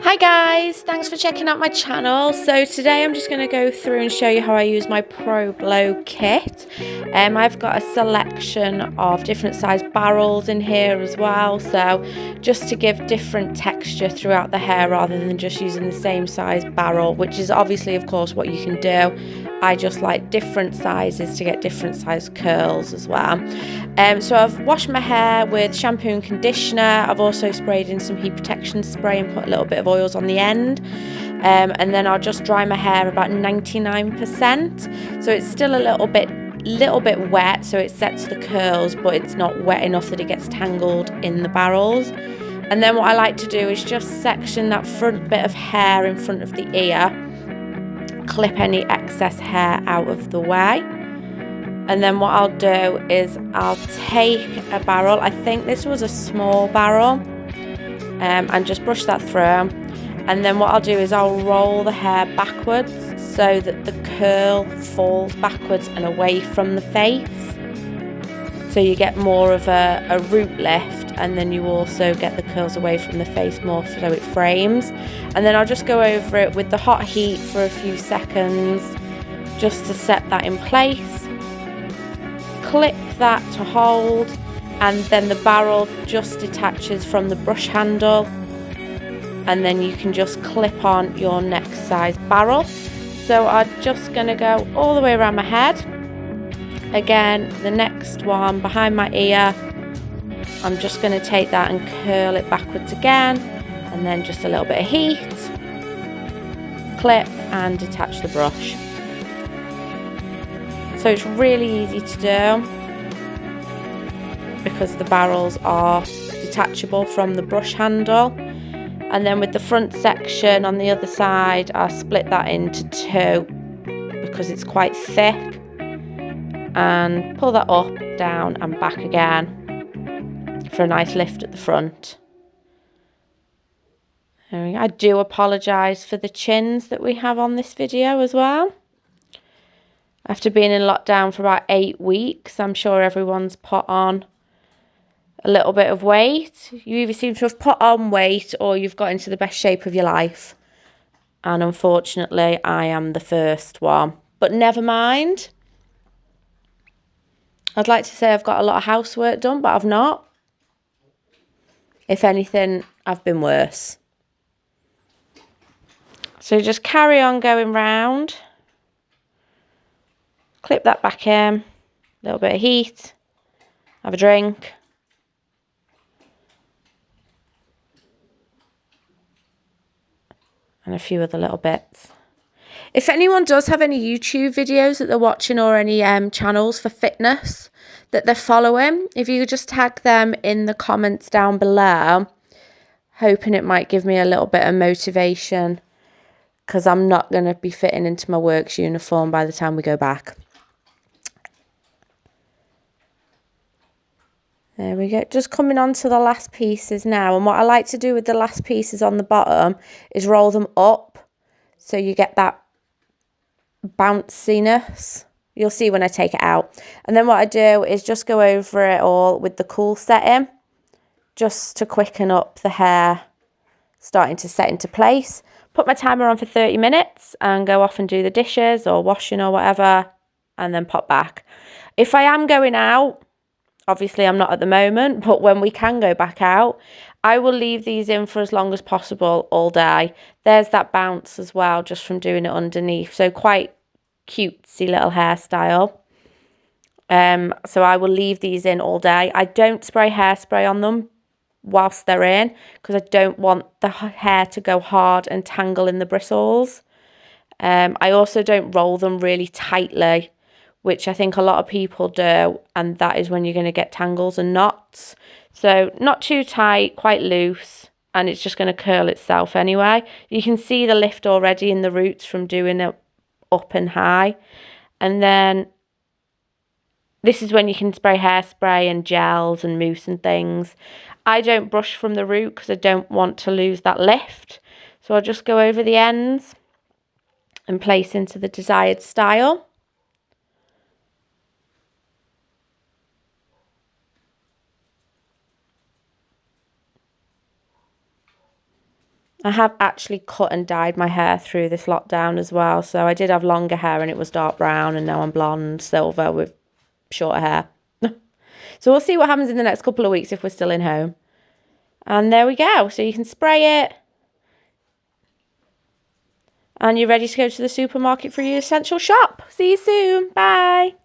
Hi guys, thanks for checking out my channel. So today I'm just going to go through and show you how I use my ProBlo kit. I've got a selection of different size barrels in here as well, so just to give different texture throughout the hair rather than just using the same size barrel, which is obviously of course what you can do. I just like different sizes to get different size curls as well. So I've washed my hair with shampoo and conditioner. I've also sprayed in some heat protection spray and put a little bit of oils on the end. And then I'll just dry my hair about 99%. So it's still a little bit wet, so it sets the curls, but it's not wet enough that it gets tangled in the barrels. And then what I like to do is just section that front bit of hair in front of the ear, clip any excess hair out of the way. And then what I'll do is I'll take a barrel, I think this was a small barrel, and just brush that through. And then what I'll do is I'll roll the hair backwards so that the curl falls backwards and away from the face. So you get more of a root lift, and then you also get the curls away from the face more so it frames. And then I'll just go over it with the hot heat for a few seconds just to set that in place. Clip that to hold, and then the barrel just detaches from the brush handle, and then you can just clip on your next size barrel. So I'm just going to go all the way around my head. Again, the next one behind my ear, I'm just going to take that and curl it backwards again, and then just a little bit of heat, clip and detach the brush. So it's really easy to do because the barrels are detachable from the brush handle. And then with the front section on the other side, I'll split that into two because it's quite thick, and pull that up, down and back again for a nice lift at the front. There we go. I do apologise for the chins that we have on this video as well. After being in lockdown for about 8 weeks, I'm sure everyone's put on a little bit of weight. You either seem to have put on weight or you've got into the best shape of your life. And unfortunately, I am the first one. But never mind. I'd like to say I've got a lot of housework done, but I've not. If anything, I've been worse. So just carry on going round. Clip that back in. A little bit of heat. Have a drink. And a few other little bits. If anyone does have any YouTube videos that they're watching or any channels for fitness that they're following, if you could just tag them in the comments down below, hoping it might give me a little bit of motivation, because I'm not going to be fitting into my works uniform by the time we go back. There we go. Just coming on to the last pieces now. And what I like to do with the last pieces on the bottom is roll them up so you get that bounciness. You'll see when I take it out. And then what I do is just go over it all with the cool setting, just to quicken up the hair starting to set into place. Put my timer on for 30 minutes and go off and do the dishes or washing or whatever, and then pop back. If I am going out, obviously I'm not at the moment, but when we can go back out, I will leave these in for as long as possible all day. There's that bounce as well, just from doing it underneath. So quite cutesy little hairstyle. So I will leave these in all day. I don't spray hairspray on them whilst they're in, because I don't want the hair to go hard and tangle in the bristles. I also don't roll them really tightly, which I think a lot of people do, and that is when you're going to get tangles and knots. So not too tight, quite loose, and it's just going to curl itself anyway. You can see the lift already in the roots from doing it up and high. And then this is when you can spray hairspray and gels and mousse and things. I don't brush from the root because I don't want to lose that lift. So I'll just go over the ends and place into the desired style. I have actually cut and dyed my hair through this lockdown as well. So I did have longer hair and it was dark brown, and now I'm blonde, silver with shorter hair. So we'll see what happens in the next couple of weeks if we're still in home. And there we go. So you can spray it. And you're ready to go to the supermarket for your essential shop. See you soon. Bye.